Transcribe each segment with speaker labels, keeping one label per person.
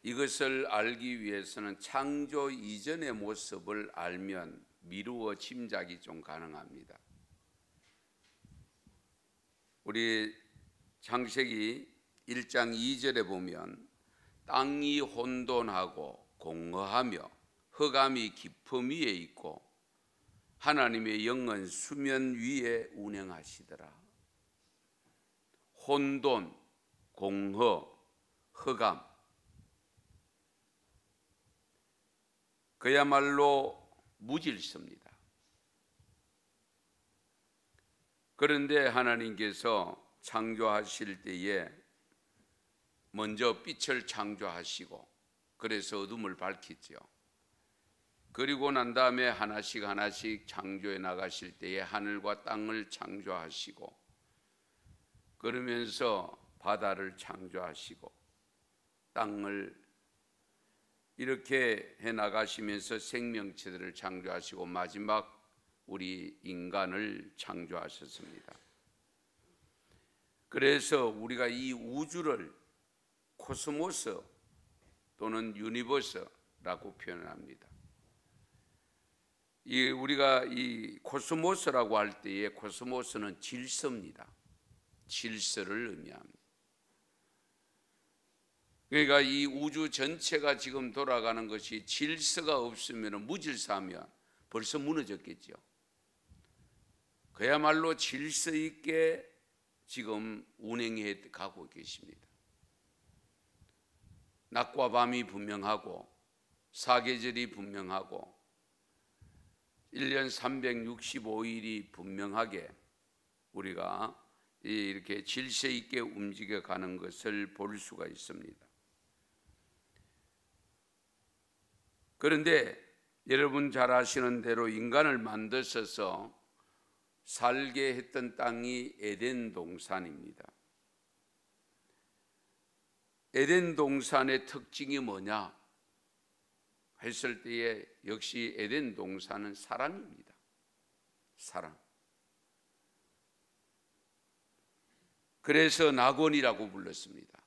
Speaker 1: 이것을 알기 위해서는 창조 이전의 모습을 알면 미루어 짐작이 좀 가능합니다. 우리 창세기 1장 2절에 보면 땅이 혼돈하고 공허하며 흑암이 깊음 위에 있고 하나님의 영은 수면 위에 운행하시더라. 혼돈, 공허, 흑암, 그야말로 무질서입니다. 그런데 하나님께서 창조하실 때에 먼저 빛을 창조하시고 그래서 어둠을 밝혔죠. 그리고 난 다음에 하나씩 하나씩 창조해 나가실 때에 하늘과 땅을 창조하시고 그러면서 바다를 창조하시고 땅을 이렇게 해 나가시면서 생명체들을 창조하시고 마지막 우리 인간을 창조하셨습니다. 그래서 우리가 이 우주를 코스모스 또는 유니버스라고 표현합니다. 우리가 이 코스모스라고 할 때에 코스모스는 질서입니다. 질서를 의미합니다. 그러니까 이 우주 전체가 지금 돌아가는 것이 질서가 없으면 무질서하면 벌써 무너졌겠죠. 그야말로 질서 있게 지금 운행해 가고 계십니다. 낮과 밤이 분명하고 사계절이 분명하고 1년 365일이 분명하게 우리가 이렇게 질서 있게 움직여 가는 것을 볼 수가 있습니다. 그런데 여러분 잘 아시는 대로 인간을 만드셔서 살게 했던 땅이 에덴 동산입니다. 에덴 동산의 특징이 뭐냐 했을 때에 역시 에덴 동산은 사랑입니다. 사랑. 그래서 낙원이라고 불렀습니다.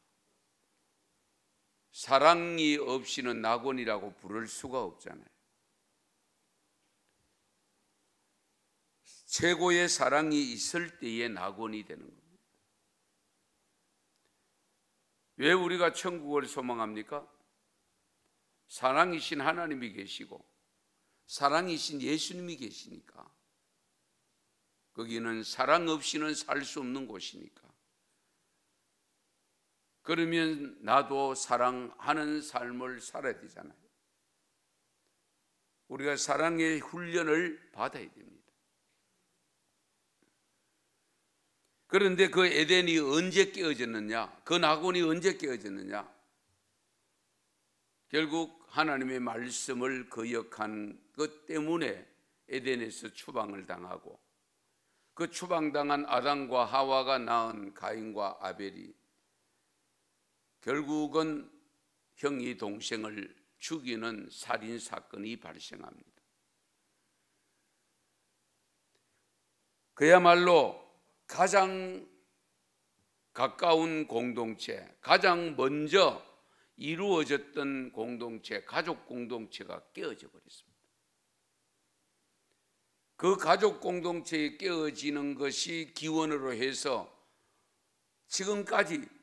Speaker 1: 사랑이 없이는 낙원이라고 부를 수가 없잖아요. 최고의 사랑이 있을 때에 낙원이 되는 겁니다. 왜 우리가 천국을 소망합니까? 사랑이신 하나님이 계시고 사랑이신 예수님이 계시니까. 거기는 사랑 없이는 살 수 없는 곳이니까. 그러면 나도 사랑하는 삶을 살아야 되잖아요. 우리가 사랑의 훈련을 받아야 됩니다. 그런데 그 에덴이 언제 깨어졌느냐? 그 낙원이 언제 깨어졌느냐? 결국 하나님의 말씀을 거역한 것 때문에 에덴에서 추방을 당하고 그 추방당한 아담과 하와가 낳은 가인과 아벨이 결국은 형이 동생을 죽이는 살인 사건이 발생합니다. 그야말로 가장 가까운 공동체, 가장 먼저 이루어졌던 공동체, 가족 공동체가 깨어져 버렸습니다. 그 가족 공동체에 깨어지는 것이 기원으로 해서 지금까지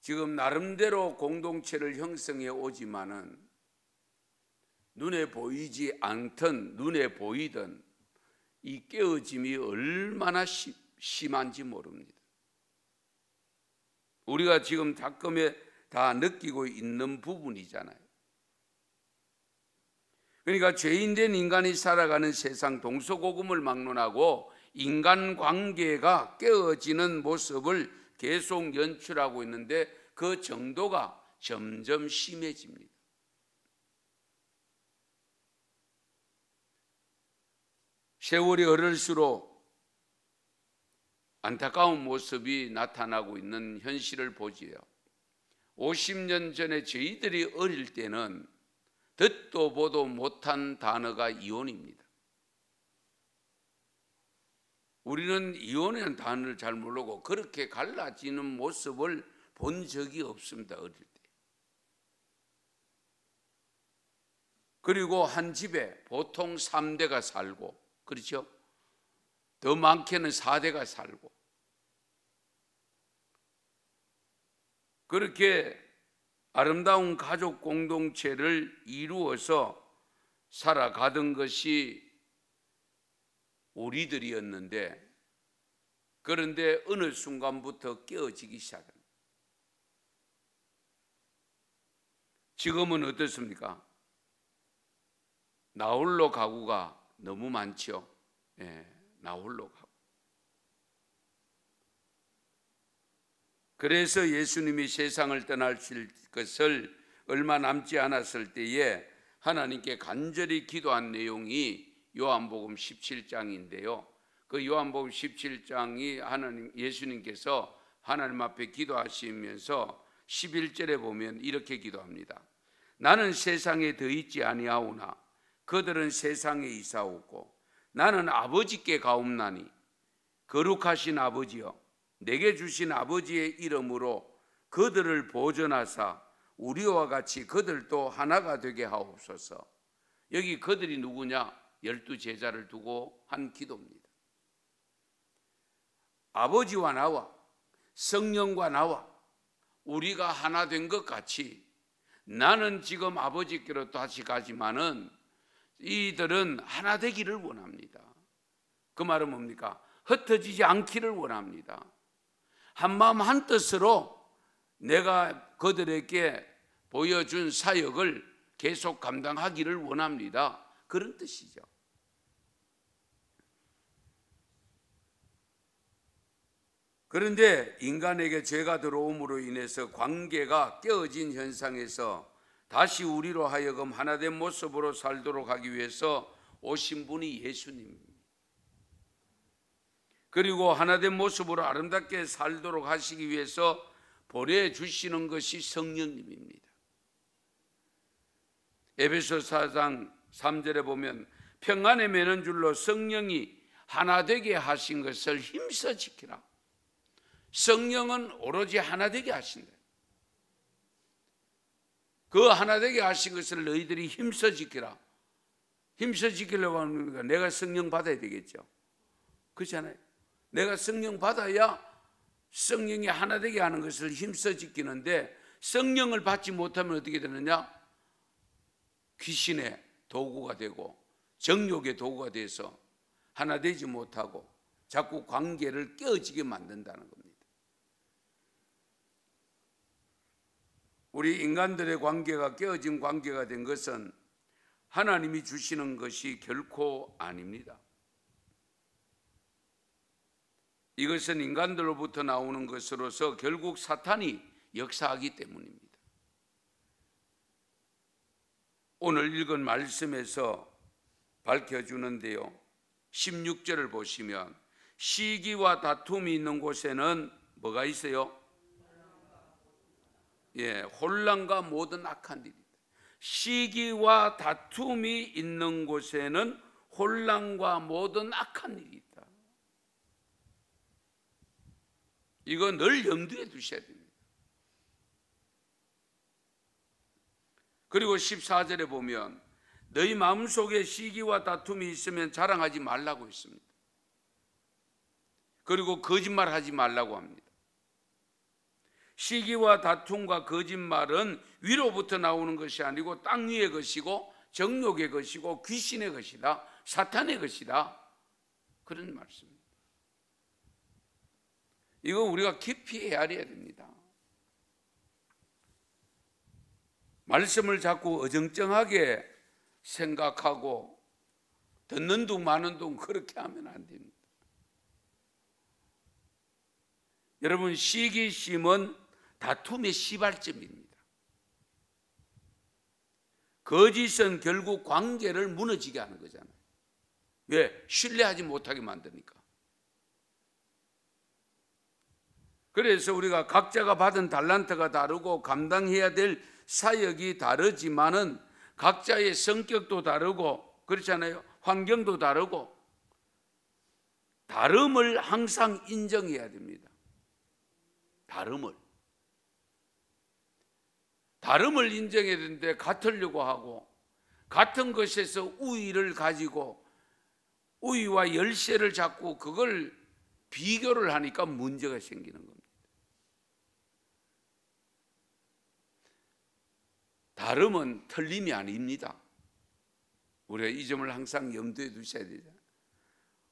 Speaker 1: 지금 나름대로 공동체를 형성해 오지만은 눈에 보이지 않던 눈에 보이던 이 깨어짐이 얼마나 심한지 모릅니다. 우리가 지금 가끔에 다 느끼고 있는 부분이잖아요. 그러니까 죄인된 인간이 살아가는 세상 동서고금을 막론하고 인간관계가 깨어지는 모습을 계속 연출하고 있는데 그 정도가 점점 심해집니다. 세월이 흐를수록 안타까운 모습이 나타나고 있는 현실을 보지요. 50년 전에 저희들이 어릴 때는 듣도 보도 못한 단어가 이혼입니다. 우리는 이혼이라는 단어를 잘 모르고 그렇게 갈라지는 모습을 본 적이 없습니다. 어릴 때. 그리고 한 집에 보통 3대가 살고, 그렇죠? 더 많게는 4대가 살고, 그렇게 아름다운 가족 공동체를 이루어서 살아가던 것이 우리들이었는데, 그런데 어느 순간부터 깨어지기 시작합니다. 지금은 어떻습니까? 나홀로 가구가 너무 많죠. 예, 나홀로 가구. 그래서 예수님이 세상을 떠나실 것을 얼마 남지 않았을 때에 하나님께 간절히 기도한 내용이 요한복음 17장인데요. 그 요한복음 17장이 예수님께서 하나님 앞에 기도하시면서 11절에 보면 이렇게 기도합니다. 나는 세상에 더 있지 아니하오나 그들은 세상에 이사오고 나는 아버지께 가옵나니 거룩하신 아버지여 내게 주신 아버지의 이름으로 그들을 보존하사 우리와 같이 그들도 하나가 되게 하옵소서. 여기 그들이 누구냐? 12 제자를 두고 한 기도입니다. 아버지와 나와 성령과 나와 우리가 하나 된 것 같이 나는 지금 아버지께로 다시 가지만은 이들은 하나 되기를 원합니다. 그 말은 뭡니까? 흩어지지 않기를 원합니다. 한마음 한뜻으로 내가 그들에게 보여준 사역을 계속 감당하기를 원합니다. 그런 뜻이죠. 그런데 인간에게 죄가 들어옴으로 인해서 관계가 깨어진 현상에서 다시 우리로 하여금 하나된 모습으로 살도록 하기 위해서 오신 분이 예수님입니다. 그리고 하나된 모습으로 아름답게 살도록 하시기 위해서 보내주시는 것이 성령님입니다. 에베소 4장 3절에 보면 평안에 매는 줄로 성령이 하나 되게 하신 것을 힘써 지키라. 성령은 오로지 하나 되게 하신다. 그 하나 되게 하신 것을 너희들이 힘써 지키라. 힘써 지키려고 하는 거니까 내가 성령 받아야 되겠죠. 그렇잖아요. 내가 성령 받아야 성령이 하나 되게 하는 것을 힘써 지키는데 성령을 받지 못하면 어떻게 되느냐? 귀신의 도구가 되고 정욕의 도구가 돼서 하나 되지 못하고 자꾸 관계를 깨어지게 만든다는 겁니다. 우리 인간들의 관계가 깨어진 관계가 된 것은 하나님이 주시는 것이 결코 아닙니다. 이것은 인간들로부터 나오는 것으로서 결국 사탄이 역사하기 때문입니다. 오늘 읽은 말씀에서 밝혀주는데요, 16절을 보시면 시기와 다툼이 있는 곳에는 뭐가 있어요? 혼란과 모든 악한 일이 있다. 시기와 다툼이 있는 곳에는 혼란과 모든 악한 일이 있다. 이거 늘 염두에 두셔야 됩니다. 그리고 14절에 보면 너희 마음속에 시기와 다툼이 있으면 자랑하지 말라고 했습니다. 그리고 거짓말하지 말라고 합니다. 시기와 다툼과 거짓말은 위로부터 나오는 것이 아니고 땅 위의 것이고 정욕의 것이고 귀신의 것이다. 사탄의 것이다. 그런 말씀입니다. 이거 우리가 깊이 헤아려야 됩니다. 말씀을 자꾸 어정쩡하게 생각하고 듣는 둥 마는 둥 그렇게 하면 안 됩니다. 여러분, 시기심은 다툼의 시발점입니다. 거짓은 결국 관계를 무너지게 하는 거잖아요. 왜? 신뢰하지 못하게 만드니까. 그래서 우리가 각자가 받은 달란트가 다르고 감당해야 될 사역이 다르지만은 각자의 성격도 다르고 그렇잖아요. 환경도 다르고 다름을 항상 인정해야 됩니다. 다름을 인정해야 되는데 같으려고 하고 같은 것에서 우위를 가지고 우위와 열쇠를 잡고 그걸 비교를 하니까 문제가 생기는 겁니다. 다름은 틀림이 아닙니다. 우리가 이 점을 항상 염두에 두셔야 되잖아요.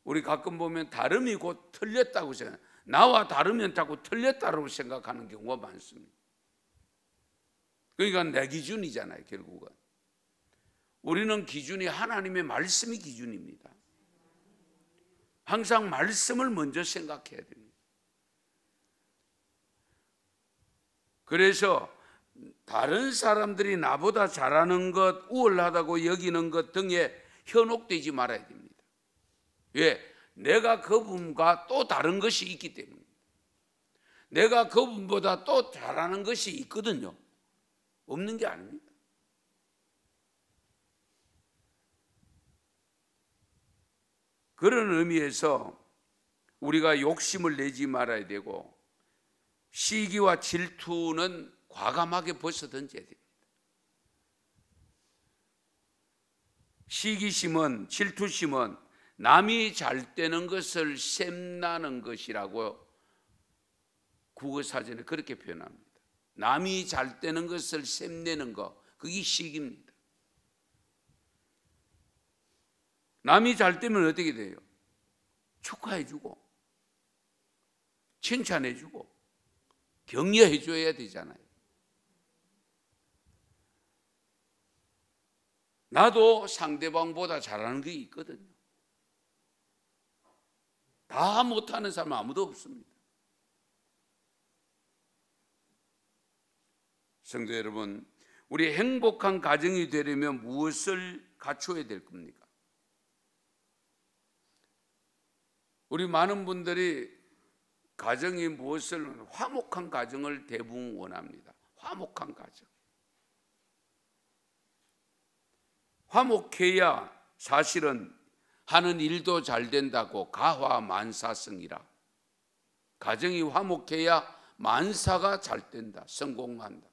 Speaker 1: 우리 가끔 보면 다름이 곧 틀렸다고 생각해요. 나와 다르면 자꾸 틀렸다고 생각하는 경우가 많습니다. 그러니까 내 기준이잖아요, 결국은. 우리는 기준이 하나님의 말씀이 기준입니다. 항상 말씀을 먼저 생각해야 됩니다. 그래서 다른 사람들이 나보다 잘하는 것, 우월하다고 여기는 것 등에 현혹되지 말아야 됩니다. 왜? 내가 그분과 또 다른 것이 있기 때문에. 내가 그분보다 또 잘하는 것이 있거든요. 없는 게 아닙니다. 그런 의미에서 우리가 욕심을 내지 말아야 되고, 시기와 질투는 과감하게 벗어던져야 됩니다. 시기심은, 질투심은 남이 잘 되는 것을 샘나는 것이라고 국어사전에 그렇게 표현합니다. 남이 잘 되는 것을 샘내는 것, 그게 시기입니다. 남이 잘 되면 어떻게 돼요? 축하해주고 칭찬해주고 격려해줘야 되잖아요. 나도 상대방보다 잘하는 게 있거든요. 다 못하는 사람 아무도 없습니다. 성도 여러분, 우리 행복한 가정이 되려면 무엇을 갖춰야 될 겁니까? 우리 많은 분들이 가정이 무엇을, 화목한 가정을 대부분 원합니다. 화목한 가정. 화목해야 사실은 하는 일도 잘 된다고 가화만사성이라. 가정이 화목해야 만사가 잘 된다, 성공한다.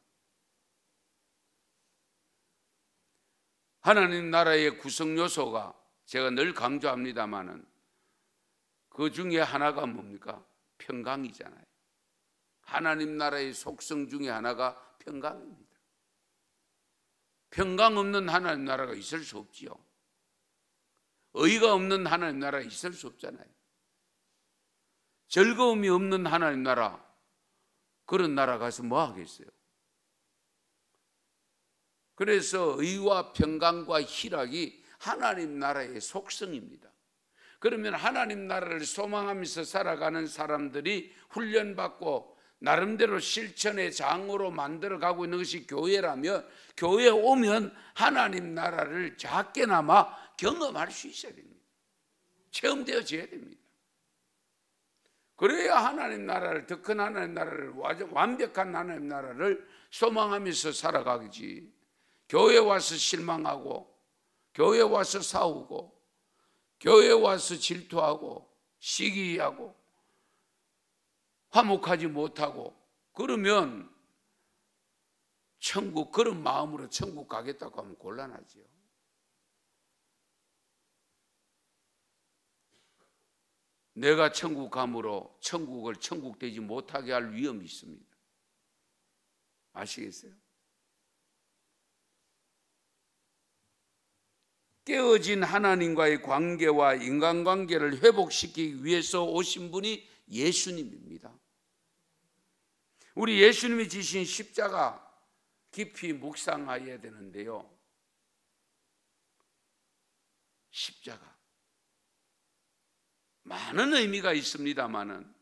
Speaker 1: 하나님 나라의 구성 요소가 제가 늘 강조합니다마는 그 중에 하나가 뭡니까? 평강이잖아요. 하나님 나라의 속성 중에 하나가 평강입니다. 평강 없는 하나님 나라가 있을 수 없지요. 의가 없는 하나님 나라가 있을 수 없잖아요. 즐거움이 없는 하나님 나라, 그런 나라 가서 뭐 하겠어요? 그래서 의와 평강과 희락이 하나님 나라의 속성입니다. 그러면 하나님 나라를 소망하면서 살아가는 사람들이 훈련받고 나름대로 실천의 장으로 만들어가고 있는 것이 교회라면, 교회에 오면 하나님 나라를 작게나마 경험할 수 있어야 됩니다. 체험되어져야 됩니다. 그래야 하나님 나라를, 더 큰 하나님 나라를, 완벽한 하나님 나라를 소망하면서 살아가지. 교회 와서 실망하고, 교회 와서 싸우고, 교회 와서 질투하고 시기하고 화목하지 못하고 그러면 천국, 그런 마음으로 천국 가겠다고 하면 곤란하지요. 내가 천국 감으로 천국을 천국 되지 못하게 할 위험이 있습니다. 아시겠어요? 깨어진 하나님과의 관계와 인간관계를 회복시키기 위해서 오신 분이 예수님입니다. 우리 예수님이 지신 십자가 깊이 묵상해야 되는데요. 십자가 많은 의미가 있습니다마는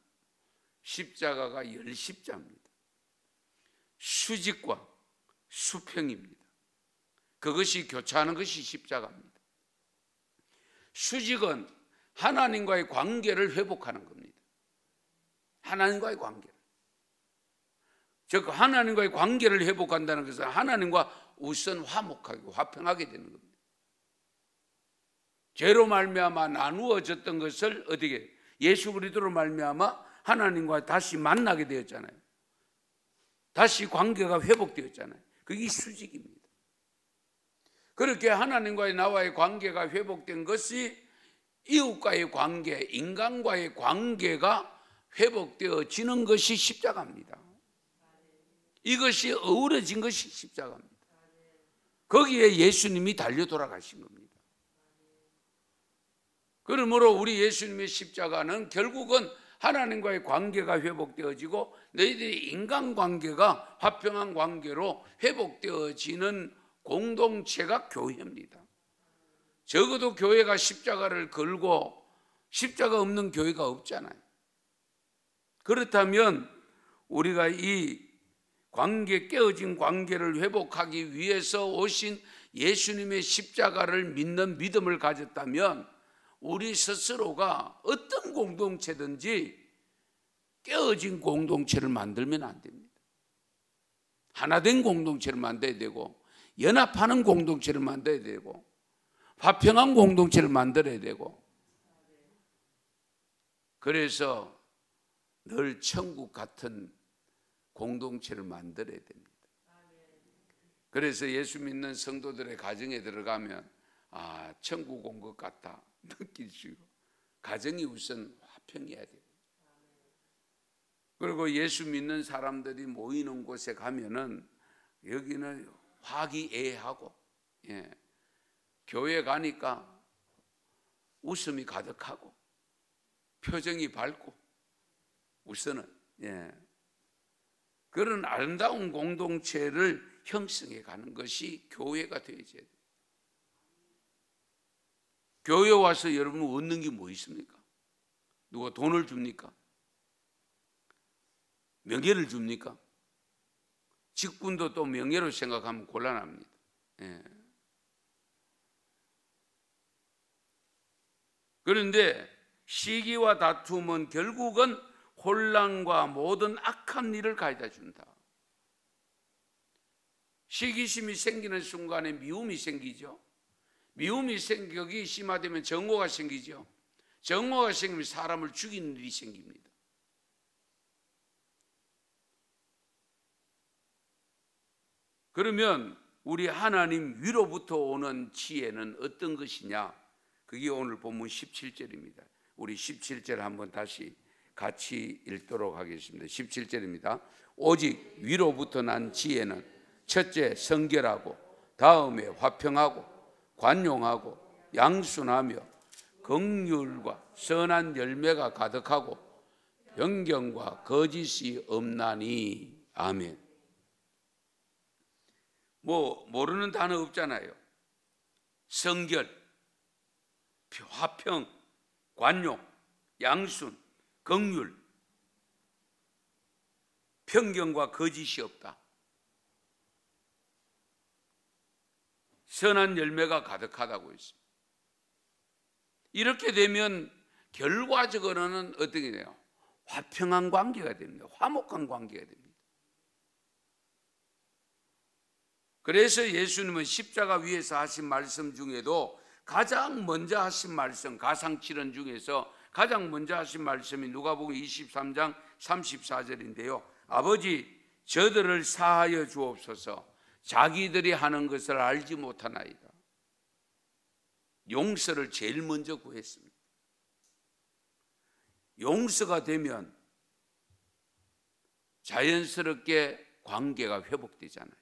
Speaker 1: 십자가가 열십자입니다. 수직과 수평입니다. 그것이 교차하는 것이 십자가입니다. 수직은 하나님과의 관계를 회복하는 겁니다. 하나님과의 관계를. 즉 하나님과의 관계를 회복한다는 것은 하나님과 우선 화목하게, 화평하게 되는 겁니다. 죄로 말미암아 나누어졌던 것을 어떻게, 예수 그리스도로 말미암아 하나님과 다시 만나게 되었잖아요. 다시 관계가 회복되었잖아요. 그게 수직입니다. 그렇게 하나님과의 나와의 관계가 회복된 것이 이웃과의 관계, 인간과의 관계가 회복되어지는 것이 십자가입니다. 이것이 어우러진 것이 십자가입니다. 거기에 예수님이 달려 돌아가신 겁니다. 그러므로 우리 예수님의 십자가는 결국은 하나님과의 관계가 회복되어지고 너희들이 인간관계가 화평한 관계로 회복되어지는 공동체가 교회입니다. 적어도 교회가 십자가를 걸고 십자가 없는 교회가 없잖아요. 그렇다면 우리가 이 깨어진 관계를 회복하기 위해서 오신 예수님의 십자가를 믿는 믿음을 가졌다면 우리 스스로가 어떤 공동체든지 깨어진 공동체를 만들면 안 됩니다. 하나된 공동체를 만들어야 되고 연합하는 공동체를 만들어야 되고 화평한 공동체를 만들어야 되고, 그래서 늘 천국 같은 공동체를 만들어야 됩니다. 그래서 예수 믿는 성도들의 가정에 들어가면 천국 온 것 같다 느끼시고, 가정이 우선 화평해야 돼요. 그리고 예수 믿는 사람들이 모이는 곳에 가면은 여기는 화기애애하고, 교회 가니까 웃음이 가득하고 표정이 밝고 우선은 그런 아름다운 공동체를 형성해 가는 것이 교회가 되어야 돼요. 교회 와서 여러분 얻는 게 뭐 있습니까? 누가 돈을 줍니까? 명예를 줍니까? 직분도 또 명예로 생각하면 곤란합니다. 그런데 시기와 다툼은 결국은 혼란과 모든 악한 일을 가져다 준다. 시기심이 생기는 순간에 미움이 생기죠. 미움이 생기기 심화되면 정오가 생기죠. 정오가 생기면 사람을 죽이는 일이 생깁니다. 그러면 우리 하나님 위로부터 오는 지혜는 어떤 것이냐? 그게 오늘 본문 17절입니다. 우리 17절 한번 다시 같이 읽도록 하겠습니다. 17절입니다. 오직 위로부터 난 지혜는 첫째 성결하고, 다음에 화평하고, 관용하고, 양순하며, 긍휼과 선한 열매가 가득하고, 변경과 거짓이 없나니. 아멘. 모르는 단어 없잖아요. 성결, 화평, 관용, 양순, 긍휼, 편견과 거짓이 없다. 선한 열매가 가득하다고 했습니다. 이렇게 되면 결과적으로는 어떻게 돼요? 화평한 관계가 됩니다. 화목한 관계가 됩니다. 그래서 예수님은 십자가 위에서 하신 말씀 중에도 가장 먼저 하신 말씀, 가상칠언 중에서 가장 먼저 하신 말씀이 누가복음 23장 34절인데요. 아버지, 저들을 사하여 주옵소서. 자기들이 하는 것을 알지 못하나이다. 용서를 제일 먼저 구했습니다. 용서가 되면 자연스럽게 관계가 회복되잖아요.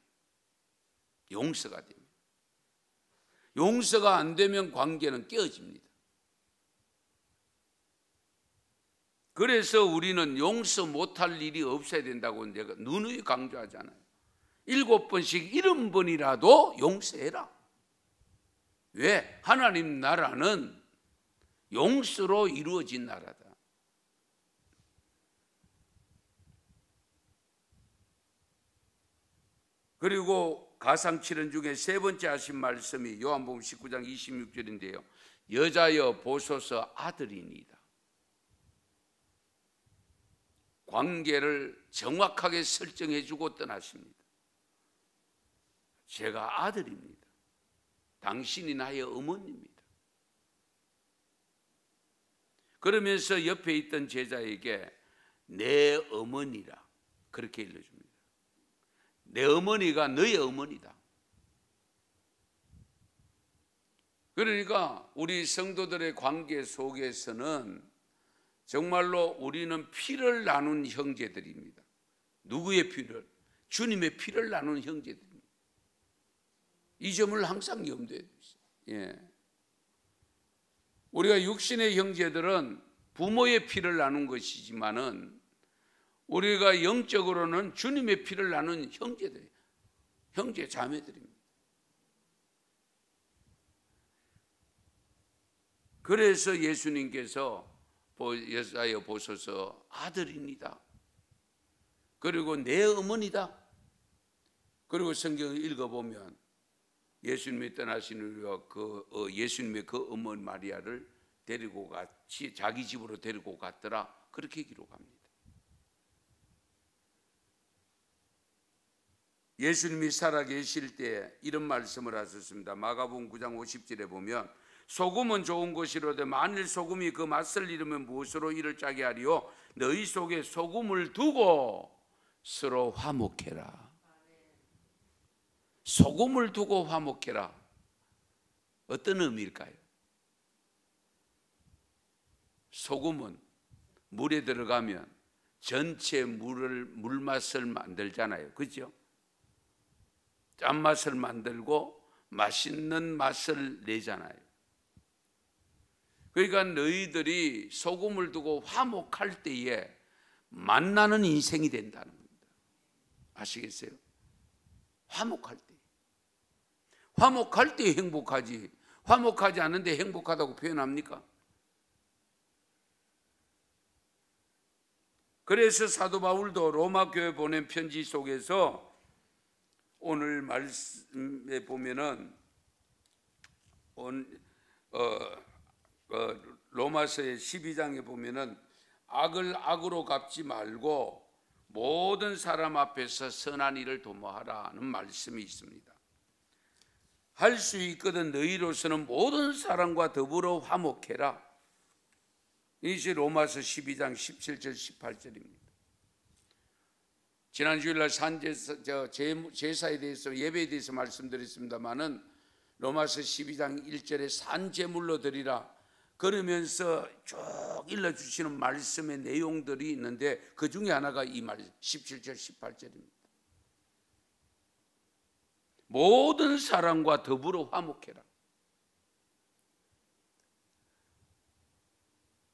Speaker 1: 용서가 되면. 용서가 안 되면 관계는 깨어집니다. 그래서 우리는 용서 못할 일이 없어야 된다고 내가 누누이 강조하잖아요. 7번씩 70번이라도 용서해라. 왜? 하나님 나라는 용서로 이루어진 나라다. 그리고 가상칠언 중에 세 번째 하신 말씀이 요한복음 19장 26절인데요. 여자여 보소서 아들이니이다. 관계를 정확하게 설정해 주고 떠나십니다. 제가 아들입니다. 당신이 나의 어머니입니다. 그러면서 옆에 있던 제자에게 내 어머니라 그렇게 일러줍니다. 내 어머니가 너의 어머니다. 그러니까 우리 성도들의 관계 속에서는 정말로 우리는 피를 나눈 형제들입니다. 누구의 피를? 주님의 피를 나눈 형제들입니다. 이 점을 항상 염두에 두세요. 예. 우리가 육신의 형제들은 부모의 피를 나눈 것이지만은 우리가 영적으로는 주님의 피를 나눈 형제들, 형제 자매들입니다. 그래서 예수님께서 여사여 보소서 아들입니다. 그리고 내 어머니다. 그리고 성경을 읽어보면 예수님이 떠나신 우리가 예수님의 그 어머니 마리아를 데리고 같이 자기 집으로 데리고 갔더라. 그렇게 기록합니다. 예수님이 살아계실 때 이런 말씀을 하셨습니다. 마가복음 9장 50절에 보면 소금은 좋은 것이로되 만일 소금이 그 맛을 잃으면 무엇으로 이를 짜게 하리요? 너희 속에 소금을 두고 서로 화목해라. 소금을 두고 화목해라. 어떤 의미일까요? 소금은 물에 들어가면 전체 물맛을 만들잖아요. 그렇죠? 짠맛을 만들고 맛있는 맛을 내잖아요. 그러니까 너희들이 소금을 두고 화목할 때에 만나는 인생이 된다는 겁니다. 아시겠어요? 화목할 때. 화목할 때 행복하지. 화목하지 않은데 행복하다고 표현합니까? 그래서 사도 바울도 로마 교회 보낸 편지 속에서 오늘 말씀에 보면은 로마서의 12장에 보면은 악을 악으로 갚지 말고 모든 사람 앞에서 선한 일을 도모하라는 말씀이 있습니다. 할 수 있거든 너희로서는 모든 사람과 더불어 화목해라. 이제 로마서 12장 17절 18절입니다. 지난 주일날 제사에 대해서 예배에 대해서 말씀드렸습니다마는 로마서 12장 1절에 산제물로 드리라 그러면서 쭉 일러주시는 말씀의 내용들이 있는데 그 중에 하나가 이 말 17절 18절입니다. 모든 사람과 더불어 화목해라.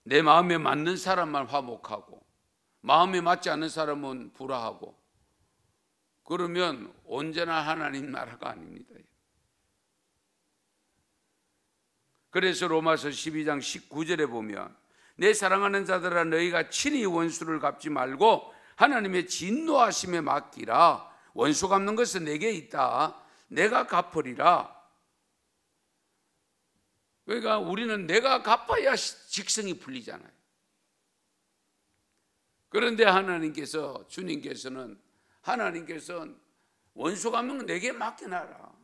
Speaker 1: 내 마음에 맞는 사람만 화목하고 마음에 맞지 않는 사람은 불화하고 그러면 언제나 하나님 나라가 아닙니다. 그래서 로마서 12장 19절에 보면 내 사랑하는 자들아 너희가 친히 원수를 갚지 말고 하나님의 진노하심에 맡기라. 원수 갚는 것은 내게 있다. 내가 갚으리라. 그러니까 우리는 내가 갚아야 직성이 풀리잖아요. 그런데 주님께서는 원수 갚는 건 내게 맡겨놔라.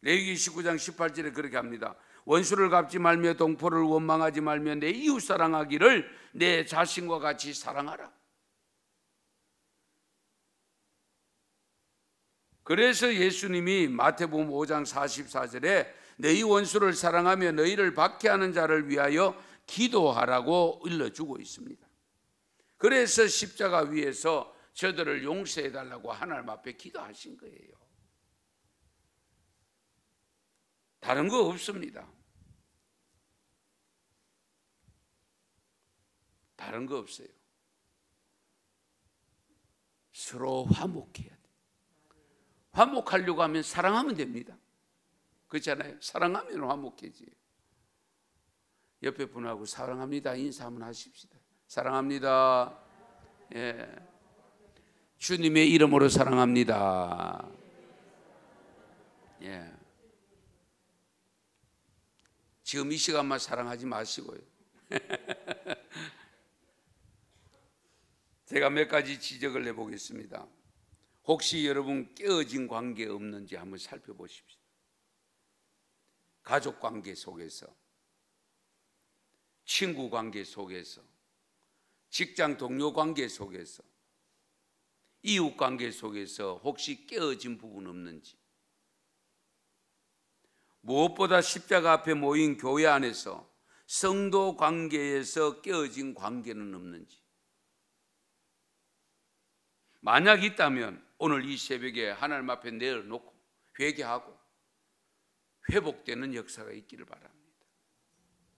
Speaker 1: 레위기 19장 18절에 그렇게 합니다. 원수를 갚지 말며 동포를 원망하지 말며 내 이웃 사랑하기를 내 자신과 같이 사랑하라. 그래서 예수님이 마태복음 5장 44절에 너희 원수를 사랑하며 너희를 박해하는 자를 위하여 기도하라고 일러주고 있습니다. 그래서 십자가 위에서 저들을 용서해달라고 하나님 앞에 기도하신 거예요. 다른 거 없습니다. 다른 거 없어요. 서로 화목해야 돼요. 화목하려고 하면 사랑하면 됩니다. 그렇잖아요. 사랑하면 화목해져요. 옆에 분하고 사랑합니다 인사 한번 하십시다. 사랑합니다. 예. 주님의 이름으로 사랑합니다. 예. 지금 이 시간만 사랑하지 마시고요. 제가 몇 가지 지적을 해보겠습니다. 혹시 여러분 깨어진 관계 없는지 한번 살펴보십시오. 가족 관계 속에서, 친구 관계 속에서, 직장 동료 관계 속에서, 이웃 관계 속에서 혹시 깨어진 부분 없는지. 무엇보다 십자가 앞에 모인 교회 안에서 성도 관계에서 깨어진 관계는 없는지, 만약 있다면 오늘 이 새벽에 하나님 앞에 내어놓고 회개하고 회복되는 역사가 있기를 바랍니다.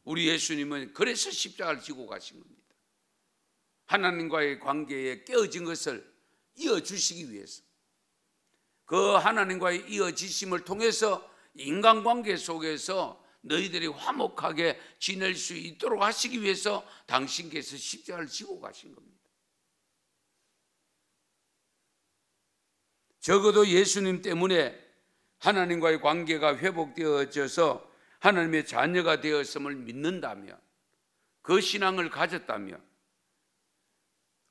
Speaker 1: 우리 예수님은 그래서 십자가를 지고 가신 겁니다. 하나님과의 관계에 깨어진 것을 이어주시기 위해서, 그 하나님과의 이어지심을 통해서 인간관계 속에서 너희들이 화목하게 지낼 수 있도록 하시기 위해서 당신께서 십자가를 지고 가신 겁니다. 적어도 예수님 때문에 하나님과의 관계가 회복되어져서 하나님의 자녀가 되었음을 믿는다면, 그 신앙을 가졌다면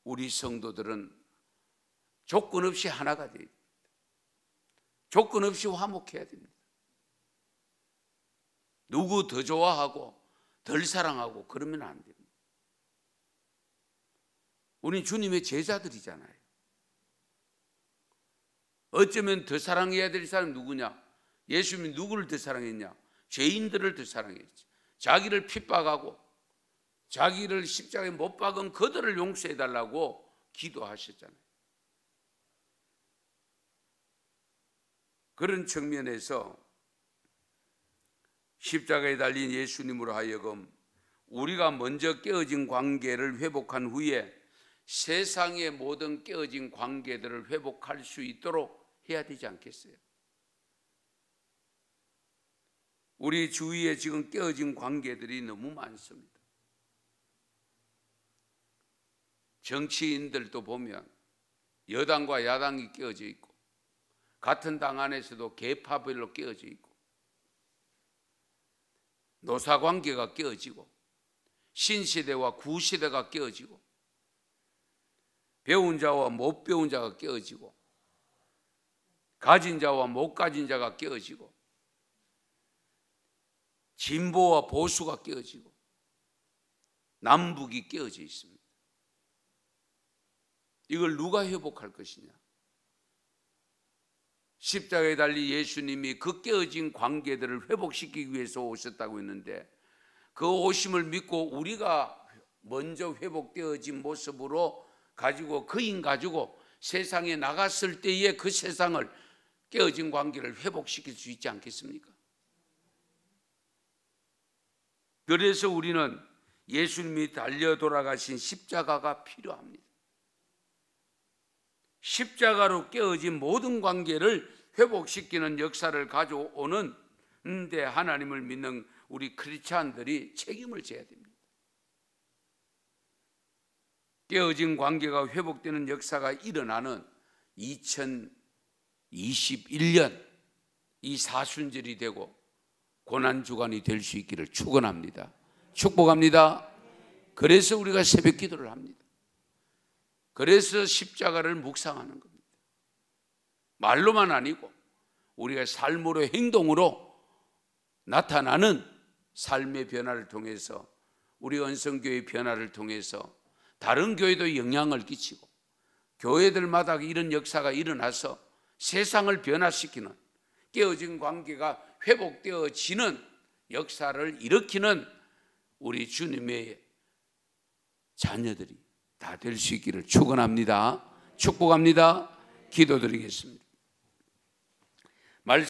Speaker 1: 우리 성도들은 조건 없이 하나가 돼야 됩니다. 조건 없이 화목해야 됩니다. 누구 더 좋아하고 덜 사랑하고 그러면 안 됩니다. 우린 주님의 제자들이잖아요. 어쩌면 더 사랑해야 될 사람이 누구냐? 예수님이 누구를 더 사랑했냐? 죄인들을 더 사랑했지. 자기를 핍박하고 자기를 십자가에 못 박은 그들을 용서해달라고 기도하셨잖아요. 그런 측면에서 십자가에 달린 예수님으로 하여금 우리가 먼저 깨어진 관계를 회복한 후에 세상의 모든 깨어진 관계들을 회복할 수 있도록 해야 되지 않겠어요? 우리 주위에 지금 깨어진 관계들이 너무 많습니다. 정치인들도 보면 여당과 야당이 깨어져 있고, 같은 당 안에서도 계파별로 깨어져 있고, 노사관계가 깨어지고, 신시대와 구시대가 깨어지고, 배운 자와 못 배운 자가 깨어지고, 가진 자와 못 가진 자가 깨어지고, 진보와 보수가 깨어지고, 남북이 깨어져 있습니다. 이걸 누가 회복할 것이냐? 십자가에 달린 예수님이 그 깨어진 관계들을 회복시키기 위해서 오셨다고 했는데, 그 오심을 믿고 우리가 먼저 회복되어진 모습으로 가지고 그인 가지고 세상에 나갔을 때에 그 세상을, 깨어진 관계를 회복시킬 수 있지 않겠습니까? 그래서 우리는 예수님이 달려 돌아가신 십자가가 필요합니다. 십자가로 깨어진 모든 관계를 회복시키는 역사를 가져오는 데 하나님을 믿는 우리 크리스찬들이 책임을 져야 됩니다. 깨어진 관계가 회복되는 역사가 일어나는 2021년 이 사순절이 되고 고난주간이 될 수 있기를 축원합니다. 축복합니다. 그래서 우리가 새벽 기도를 합니다. 그래서 십자가를 묵상하는 겁니다. 말로만 아니고 우리가 삶으로, 행동으로 나타나는 삶의 변화를 통해서, 우리 언성교회의 변화를 통해서 다른 교회도 영향을 끼치고, 교회들마다 이런 역사가 일어나서 세상을 변화시키는, 깨어진 관계가 회복되어지는 역사를 일으키는 우리 주님의 자녀들이 다 될 수 있기를 축원합니다. 축복합니다. 기도드리겠습니다.